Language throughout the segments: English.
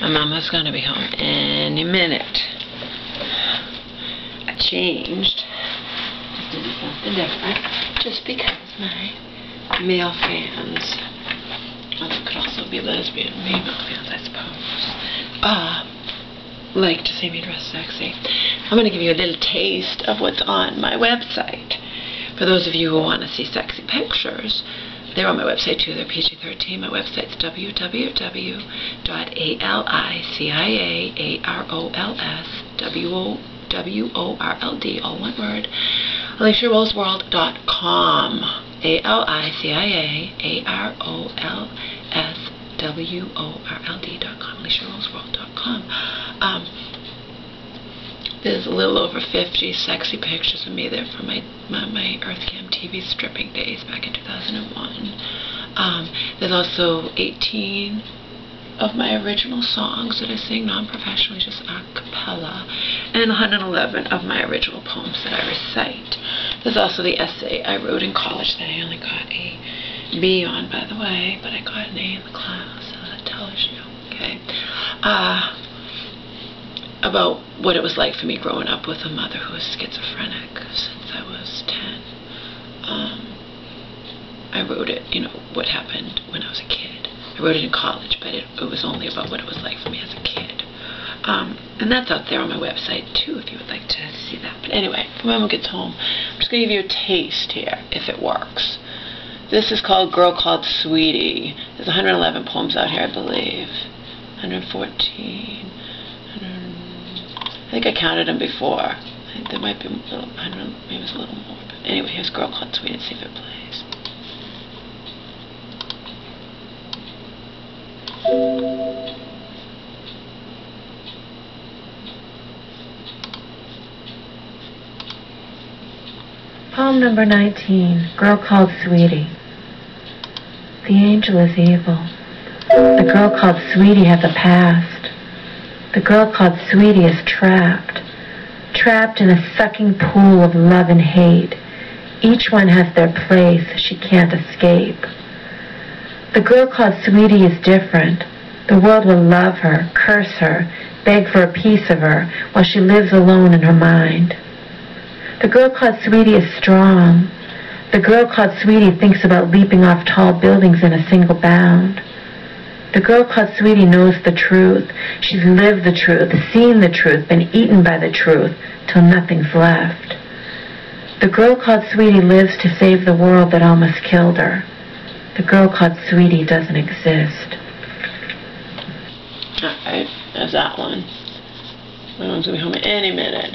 My mama's gonna be home any minute. I changed. Just did something different. Just because my male fans, well, they could also be lesbian female fans, I suppose, like to see me dress sexy. I'm gonna give you a little taste of what's on my website. For those of you who want to see sexy pictures, they're on my website too. They're PG-13. My website's www.ALICIAROLSWORLD, all one word, ALICIAROLSWORLD.com. ALICIAROLSWORLD.com. ALICIAROLSWORLD.com. There's a little over 50 sexy pictures of me there from my EarthCam TV stripping days back in 2001. There's also 18 of my original songs that I sing non-professionally, just a cappella, and 111 of my original poems that I recite. There's also the essay I wrote in college that I only got a B on, by the way, but I got an A in the class, so that tells you, okay? About what it was like for me growing up with a mother who was schizophrenic since I was 10. I wrote it, you know, what happened when I was a kid. I wrote it in college, but it was only about what it was like for me as a kid. And that's out there on my website too, if you would like to see that. But anyway, when Mama gets home, I'm just going to give you a taste here, if it works. This is called Girl Called Sweetie. There's 111 poems out here, I believe. 114. I think I counted them before. I think there might be a little, I don't know, maybe it's a little more. But anyway, here's Girl Called Sweetie. Let's see if it plays. Poem number 19, Girl Called Sweetie. The angel is evil. The girl called Sweetie has a past. The girl called Sweetie is trapped in a sucking pool of love and hate. Each one has their place she can't escape. The girl called Sweetie is different. The world will love her, curse her, beg for a piece of her while she lives alone in her mind. The girl called Sweetie is strong. The girl called Sweetie thinks about leaping off tall buildings in a single bound. The girl called Sweetie knows the truth. She's lived the truth, seen the truth, been eaten by the truth, till nothing's left. The girl called Sweetie lives to save the world that almost killed her. The girl called Sweetie doesn't exist. Alright, there's that one. My mom's going to be home any minute.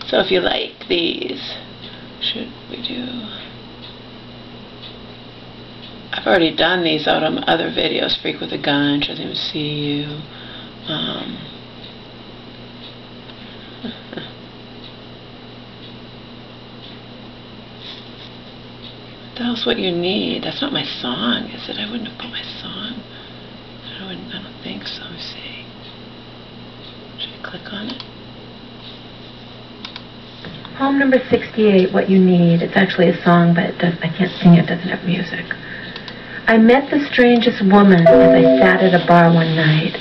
So if you like these, should we do... I've already done these out on other videos. Freak with a Gun, Doesn't Even See You. That's What You Need. That's not my song, is it? I wouldn't have put my song. I don't think so. Let me see. Should I click on it? Poem number 68, What You Need. It's actually a song, but I can't sing it. It doesn't have music. I met the strangest woman as I sat at a bar one night.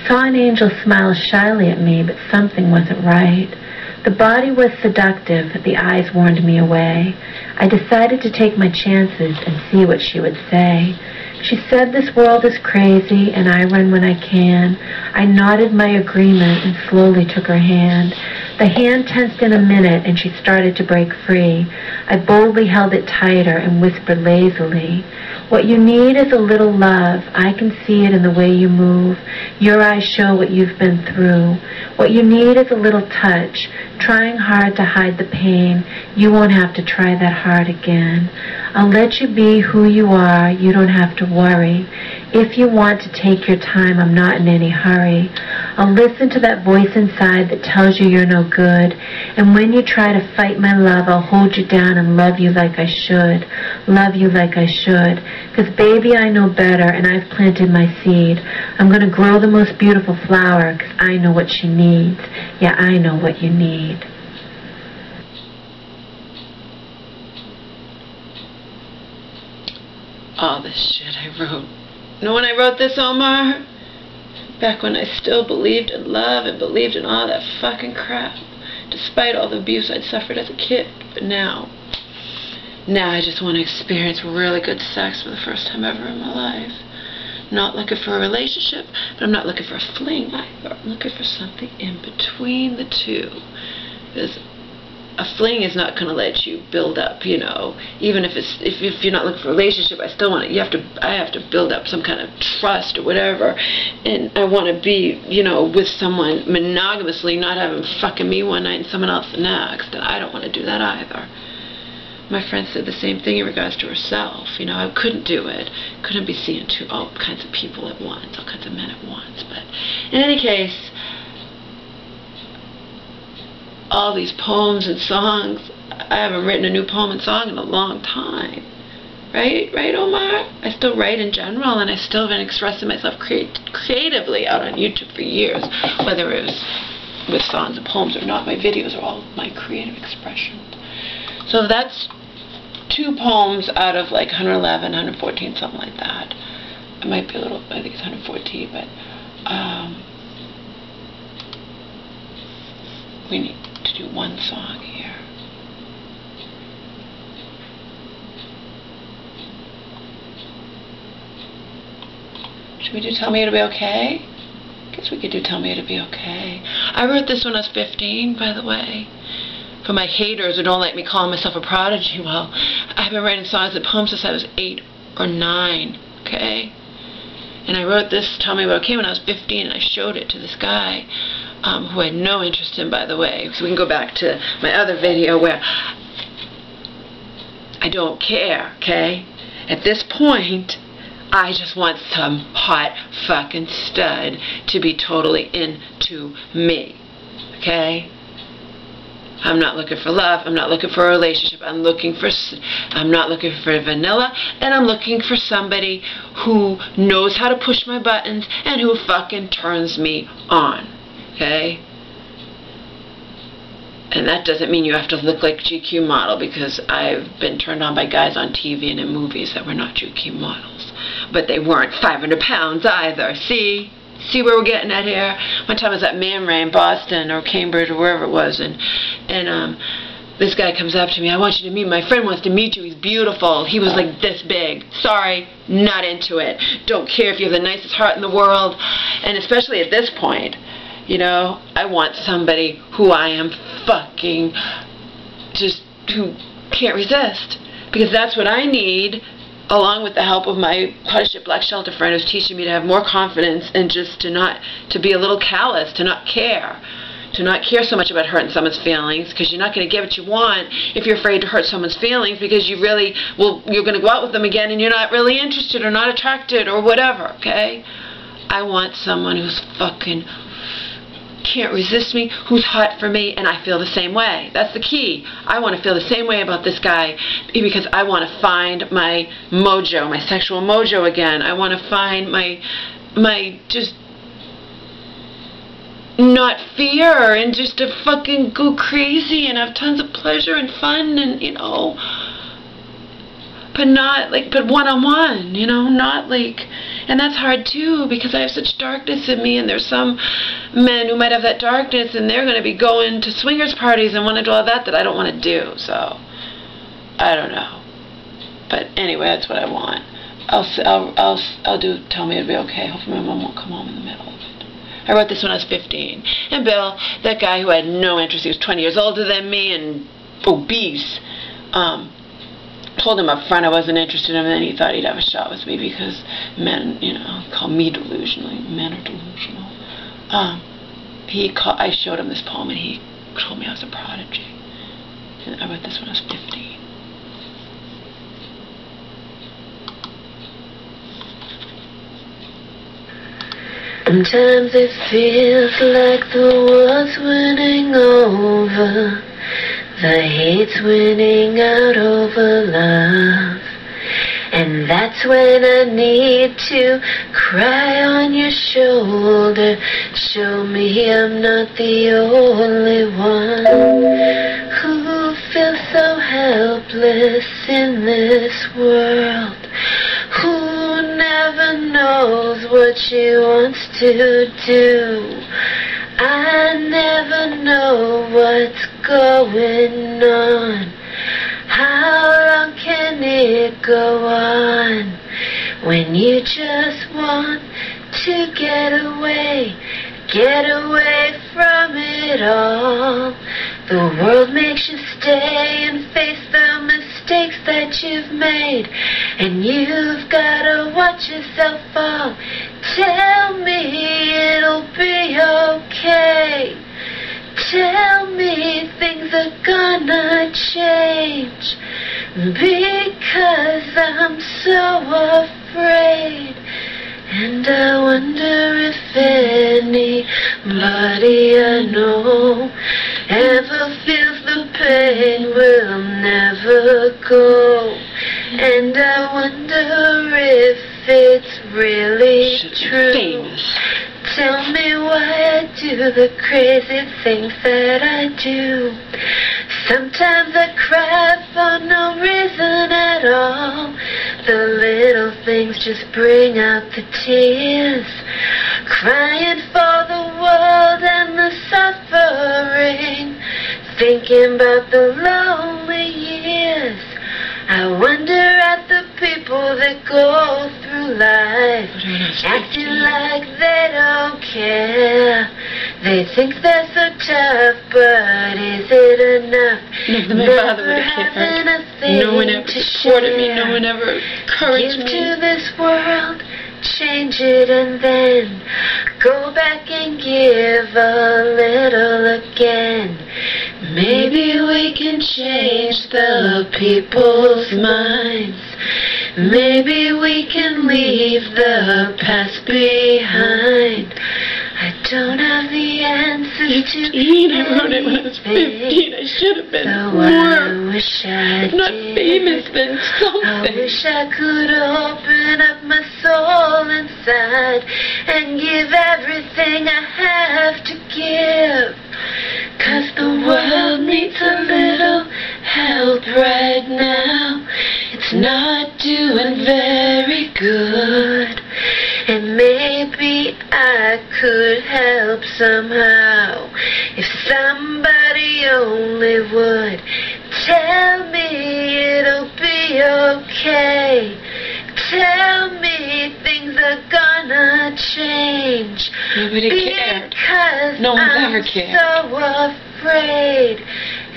Saw an angel smile shyly at me, but something wasn't right. The body was seductive, the eyes warned me away. I decided to take my chances and see what she would say. She said this world is crazy and I run when I can. I nodded my agreement and slowly took her hand. The hand tensed in a minute and she started to break free. I boldly held it tighter and whispered lazily, what you need is a little love. I can see it in the way you move. Your eyes show what you've been through. What you need is a little touch. Trying hard to hide the pain. You won't have to try that hard again. I'll let you be who you are. You don't have to worry. If you want to take your time, I'm not in any hurry. I'll listen to that voice inside that tells you you're no good. And when you try to fight my love, I'll hold you down and love you like I should. Love you like I should. 'Cause baby, I know better and I've planted my seed. I'm going to grow the most beautiful flower 'cause I know what she needs. Yeah, I know what you need. All this shit I wrote. You know when I wrote this, Omar? Back when I still believed in love and believed in all that fucking crap, despite all the abuse I'd suffered as a kid. But now I just want to experience really good sex for the first time ever in my life. Not looking for a relationship, but I'm not looking for a fling either. I'm looking for something in between the two. Because a fling is not going to let you build up, you know. Even if you're not looking for a relationship, I still want to. I have to build up some kind of trust or whatever, and I want to be, you know, with someone monogamously, not having fucking me one night and someone else the next. And I don't want to do that either. My friend said the same thing in regards to herself. You know, I couldn't do it. Couldn't be seeing all kinds of people at once, all kinds of men at once. But in any case, all these poems and songs, I haven't written a new poem and song in a long time. Right, Omar? I still write in general, and I still have been expressing myself creatively out on YouTube for years, whether it was with songs and poems or not. My videos are all my creative expressions. So that's 2 poems out of like 111, 114, something like that. It might be a little, I think it's 114, but we need to do one song here. Should we do Tell Me It'll Be Okay? I guess we could do Tell Me It'll Be Okay. I wrote this when I was 15, by the way. For my haters who don't like me calling myself a prodigy, well, I've been writing songs and poems since I was 8 or 9, okay? And I wrote this Tell Me It'll Be Okay when I was 15, and I showed it to this guy who I had no interest in, by the way. So we can go back to my other video where I don't care, okay? At this point, I just want some hot fucking stud to be totally into me, okay? I'm not looking for love. I'm not looking for a relationship. I'm not looking for vanilla, and I'm looking for somebody who knows how to push my buttons and who fucking turns me on, okay? And that doesn't mean you have to look like GQ model, because I've been turned on by guys on TV and in movies that were not GQ models. But they weren't 500 pounds either. See where we're getting at here? One time I was at Man Ray in Boston or Cambridge or wherever it was, and this guy comes up to me. I want you to meet, my friend wants to meet you. He's beautiful. He was like this big. Sorry, not into it. Don't care if you have the nicest heart in the world. And especially at this point, you know, I want somebody who I am fucking who can't resist, because that's what I need, along with the help of my Hardship Black Shelter friend who's teaching me to have more confidence and just to be a little callous, to not care so much about hurting someone's feelings, because you're not going to get what you want if you're afraid to hurt someone's feelings, because you're going to go out with them again and you're not really interested or not attracted or whatever, okay? I want someone who's fucking can't resist me, who's hot for me, and I feel the same way. That's the key. I want to feel the same way about this guy, because I want to find my mojo, my sexual mojo again. I want to find my just not fear, and just to fucking go crazy and have tons of pleasure and fun, and, you know, but one-on-one, you know, not like, and that's hard too, because I have such darkness in me, and there's some men who might have that darkness, and they're going to be going to swingers parties and want to do all that I don't want to do, so, I don't know, but anyway, that's what I want. I'll do Tell Me It'll Be Okay. Hopefully my mom won't come home in the middle of it. I wrote this when I was 15, and Bill, that guy who had no interest, he was 20 years older than me and obese, told him up front I wasn't interested in him, and then he thought he'd have a shot with me, because men, you know, call me delusional. Men are delusional. I showed him this poem, and he told me I was a prodigy. And I wrote this when I was 15. Sometimes it feels like the world's winning over. The hate's winning out over love. And that's when I need to cry on your shoulder. Show me I'm not the only one who feels so helpless in this world, who never knows what she wants to do. I never know what's going on. How long can it go on when you just want to get away from it all? The world makes you stay and face the mistakes that you've made, and you've gotta watch yourself fall. Tell me it'll be okay. Tell me things are gonna change, because I'm so afraid. And I wonder if anybody I know ever feels the pain will never go. And I wonder if it's really true. Famous. Tell me why I do the crazy things that I do. Sometimes I cry for no reason at all. The little things just bring out the tears. Crying for the world and the suffering, thinking about the lonely years. I wonder at the people that go through life acting like they don't care. They think they're so tough, but is it enough? My father would have cared. No one ever supported me. No one ever encouraged me. Give to this world, change it, and then go back and give a little again. Maybe we can change the people's minds. Maybe we can leave the past behind. I don't have the answers to 15. I wrote it when I was 15. I should have been more. I wish I if not did. famous, then something. I wish I could open up my soul inside and give everything I have to give. 'Cause the world needs a little help right now. It's not doing very good. And maybe I could help somehow, if somebody only would tell me it'll be okay. Tell me things are gonna change. Nobody cared. Because no one's I'm ever cared. so afraid.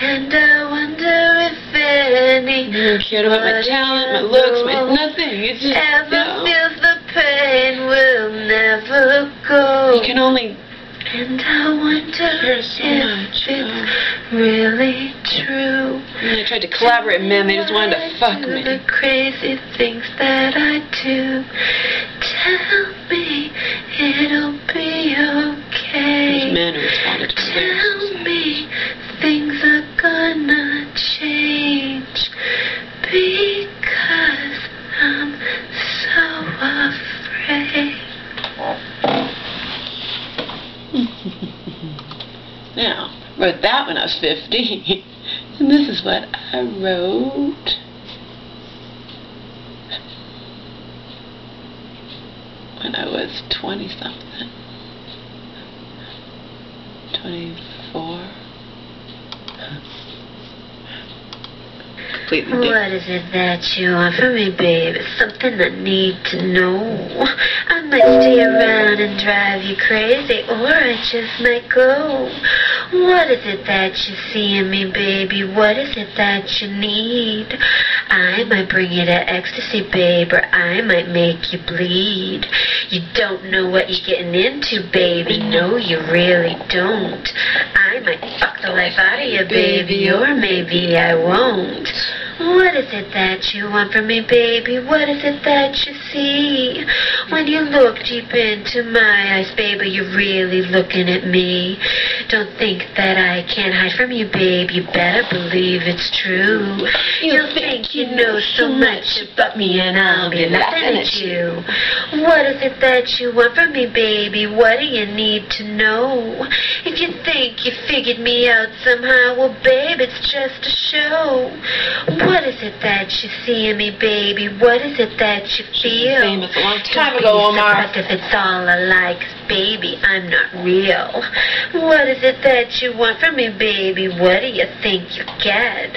And I wonder if any no one cared about my talent, my looks, my nothing. It's just, ever feels the pain will never go. You can only and I wonder so if much, it's really true. And I tried to collaborate, man. They just wanted to fuck me. The crazy things that I do. Tell me it'll be okay. Those men who just wanted to Tell me things are gonna change, because I'm so afraid. Now, wrote that when I was 15. And this is what I wrote when I was 20-something. 24. Completely different. What is it that you want from me, babe? It's something I need to know. I might stay around and drive you crazy, or I just might go. What is it that you see in me, baby? What is it that you need? I might bring you to ecstasy, babe, or I might make you bleed. You don't know what you're getting into, baby. No, you really don't. I might fuck the life out of you, baby, or maybe I won't. What is it that you want from me, baby? What is it that you see? When you look deep into my eyes, baby, you're really looking at me. Don't think that I can't hide from you, babe. You better believe it's true. You'll think you know so much about me, and I'll be laughing at you. What is it that you want from me, baby? What do you need to know? If you think you figured me out somehow, well, babe, it's just a show. What is it that you see in me, baby? What is it that you feel? Famous a long time ago, Omar. But if it's all I like, baby, I'm not real. What is it that you want from me, baby? What do you think you get?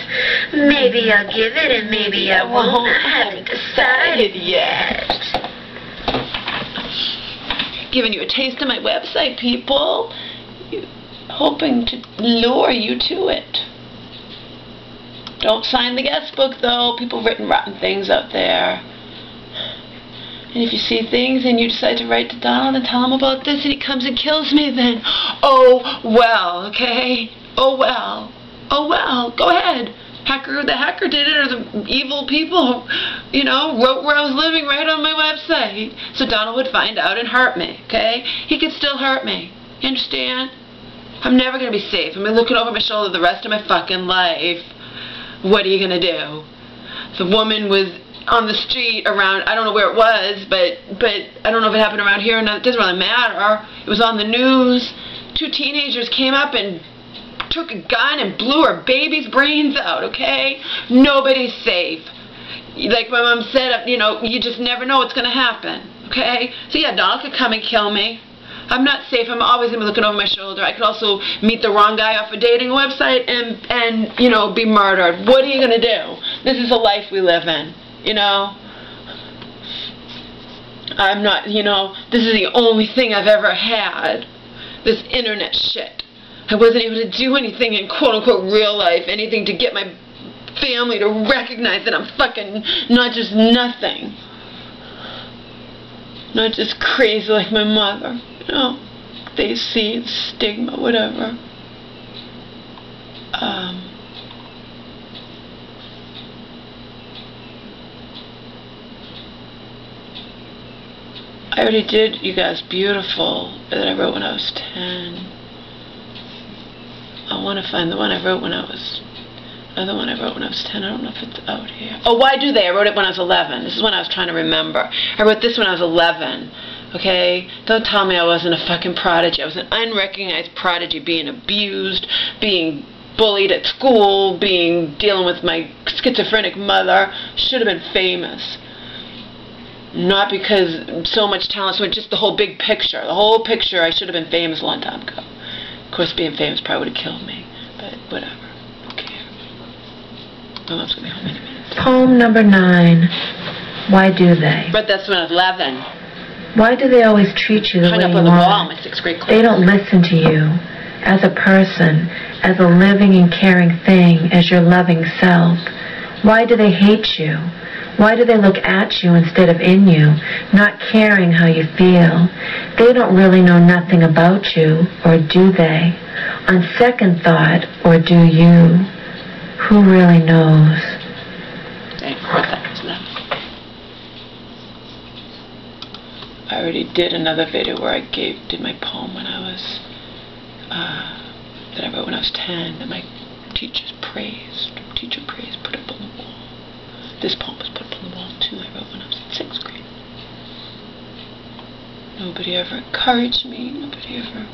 Maybe I'll give it and maybe I won't. I haven't decided yet. Giving you a taste of my website, people. Hoping to lure you to it. Don't sign the guest book, though. People have written rotten things out there. And if you see things and you decide to write to Donald and tell him about this and he comes and kills me, then oh well, okay? Oh well. Oh well. Go ahead. The hacker did it, or the evil people, you know, wrote where I was living right on my website. So Donald would find out and hurt me, okay? He could still hurt me. You understand? I'm never going to be safe. I'm looking over my shoulder the rest of my fucking life. What are you going to do? The woman was on the street around, I don't know where it was, but I don't know if it happened around here or not. It doesn't really matter. It was on the news. 2 teenagers came up and took a gun and blew her baby's brains out, okay? Nobody's safe. Like my mom said, you know, you just never know what's going to happen, okay? So yeah, Donald could come and kill me. I'm not safe. I'm always going to be looking over my shoulder. I could also meet the wrong guy off a dating website and you know, be murdered. What are you going to do? This is a life we live in, you know? I'm not, you know, this is the only thing I've ever had. This internet shit. I wasn't able to do anything in quote-unquote real life, anything to get my family to recognize that I'm fucking not just nothing. Not just crazy like my mother. You know, they see the stigma, whatever. I already did, you guys, Beautiful, that I wrote when I was 10. I want to find the one I wrote when I was, another one I wrote when I was 10. I don't know if it's out here. Oh, Why Do They? I wrote it when I was 11. This is when I was trying to remember. I wrote this when I was 11. Okay? Don't tell me I wasn't a fucking prodigy. I was an unrecognized prodigy, being abused, being bullied at school, dealing with my schizophrenic mother. Should have been famous. Not because so much talent, so just the whole big picture. The whole picture, I should have been famous a long time ago. Of course, being famous probably would have killed me, but whatever. Who cares? My mom's going to be home any minute. Poem number 9. Why do they? But that's when I was 11. Why do they always treat you the way you are? Hung up on the wall in my 6th grade class. They don't listen to you as a person, as a living and caring thing, as your loving self. Why do they hate you? Why do they look at you instead of in you, not caring how you feel? They don't really know nothing about you, or do they? On second thought, or do you? Who really knows? I already did another video where I did my poem when I was, that I wrote when I was 10, that my teacher praised, put up on the wall. This poem was put up on the wall too, I wrote when I was in 6th grade. Nobody ever encouraged me, nobody ever,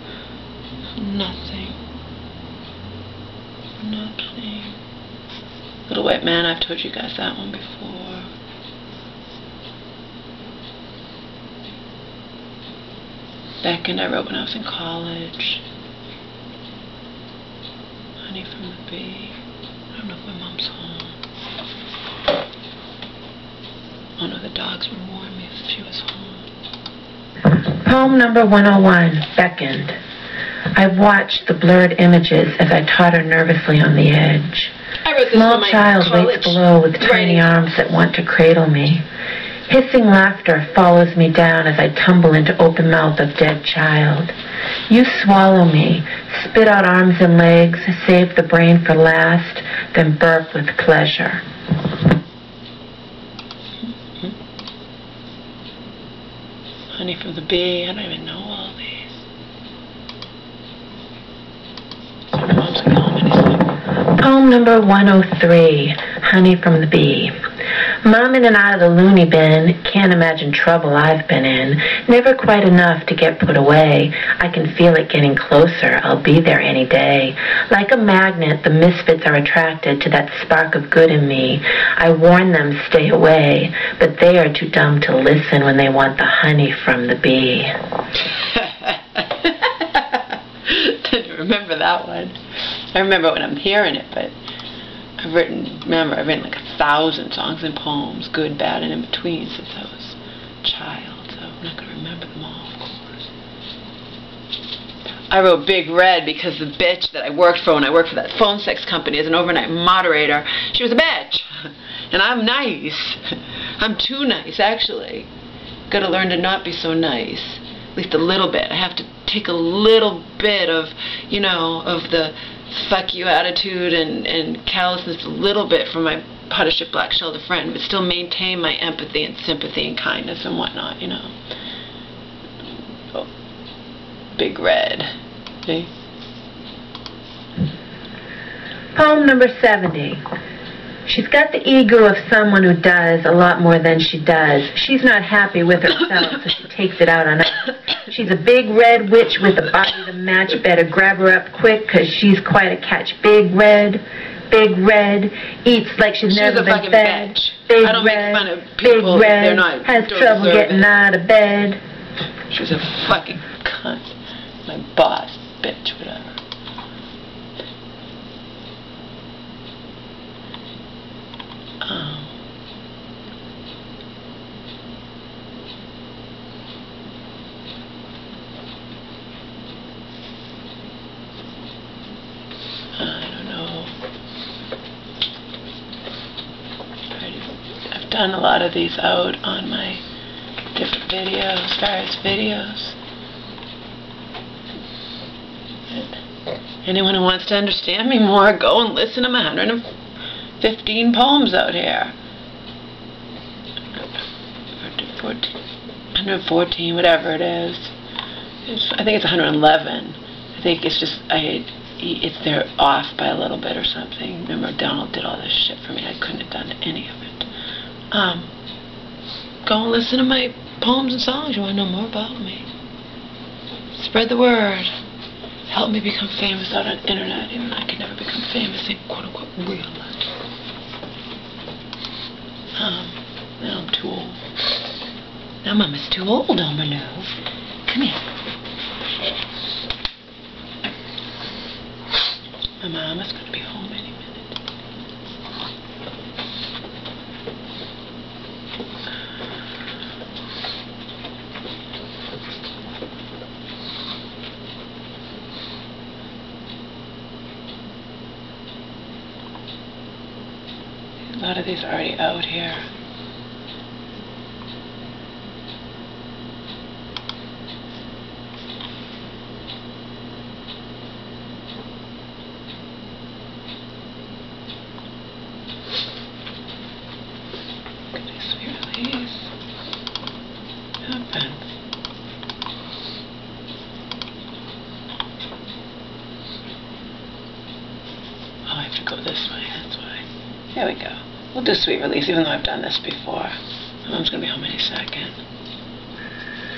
nothing. Little White Man, I've told you guys that one before. Second, I wrote when I was in college. Honey from the Bee. I don't know if my mom's home. Oh no, the dogs would warn me if she was home. Poem number 101, Beckoned. I watched the blurred images as I totter nervously on the edge. Small child waits below with tiny arms that want to cradle me. Hissing laughter follows me down as I tumble into open mouth of dead child. You swallow me, spit out arms and legs, save the brain for last, then burp with pleasure. Honey from the Bee, I don't even know all these. So my mom's gonna get home any second. Poem number 103, Honey from the Bee. Mom in and out of the loony bin, can't imagine trouble I've been in. Never quite enough to get put away. I can feel it getting closer, I'll be there any day. Like a magnet, the misfits are attracted to that spark of good in me. I warn them, stay away, but they are too dumb to listen when they want the honey from the bee. Didn't remember that one. I remember when I'm hearing it, but I've written like 1,000 songs and poems, good, bad, and in between, since I was a child, so I'm not going to remember them all, of course. I wrote Big Red because the bitch that I worked for when I worked for that phone sex company as an overnight moderator, she was a bitch. And I'm nice. I'm too nice, actually. Got to learn to not be so nice. At least a little bit. I have to take a little bit of, you know, of the fuck you attitude and callousness a little bit from my how to ship black shelled a friend, but still maintain my empathy and sympathy and kindness and whatnot, you know. Oh. Big Red. See? Poem number 70. She's got the ego of someone who does a lot more than she does. She's not happy with herself, so she takes it out on us. She's a big red witch with a body to match. Better grab her up quick, 'cause she's quite a catch. Big Red, eats like she's never been fed. Bitch. Big I don't Red, make fun of people Big if they're Red, not, has don't trouble deserve getting it. out of bed. She's a fucking cunt. My boss, bitch, whatever. I don't know. I've done a lot of these out on my different videos, various videos. And anyone who wants to understand me more, go and listen to my 115 poems out here. 114, whatever it is. I think it's 111. I think it's just, they're off by a little bit or something. Remember, Donald did all this shit for me. I couldn't have done any of it. Go and listen to my poems and songs. You want to know more about me. Spread the word. Help me become famous out on the internet, even though I could never become famous in quote-unquote real life. Now I'm too old. Now Mama's too old, Elmer, no. Come here. My Mama's going to be home any minute. A lot of these are already out here. Oh, I have to go this way, that's why. There we go. We'll do Sweet Release, even though I've done this before. My mom's going to be home any second.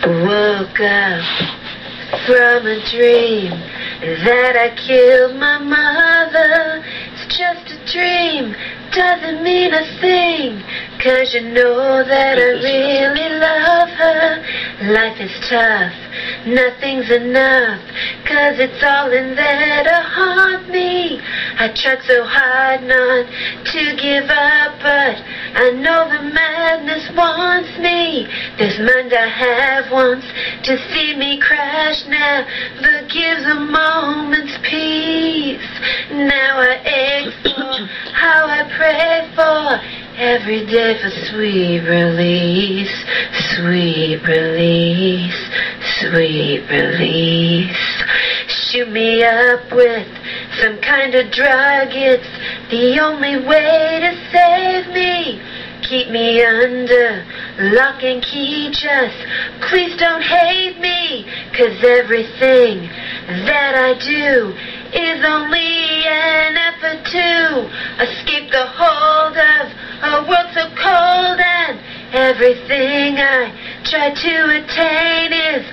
Woke up from a dream that I killed my mother. It's just a dream, doesn't mean a thing, 'cause you know that I really love her. Life is tough, nothing's enough, 'cause it's all in there to haunt me. I tried so hard not to give up, but I know the madness wants me. This mind I have wants to see me crash, never gives a moment's peace. Now I ache for how I pray for every day for sweet release, sweet release, sweet release. Shoot me up with some kind of drug, it's the only way to save me. Keep me under lock and key, just please don't hate me, 'cause everything that I do is only an effort to escape the hold of A world so cold and everything I try to attain is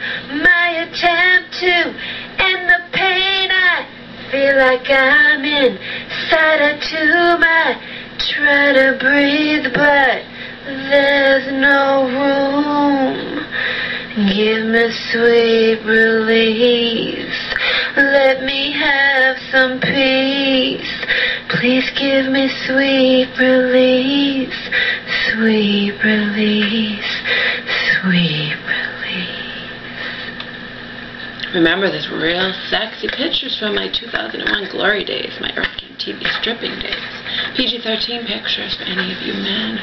my attempt to end the pain. I feel like I'm inside a tomb. I try to breathe, but there's no room. Give me sweet release. Let me have some peace. Please give me sweet release. Sweet release. Sweet release. Remember, there's real sexy pictures from my 2001 glory days, my Earth King TV stripping days. PG-13 pictures for any of you men.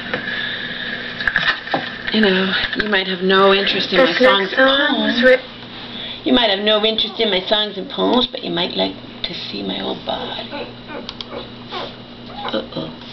You know, you might have no interest in my songs and poems. You might have no interest in my songs and poems, but you might like to see my old body. Uh-oh.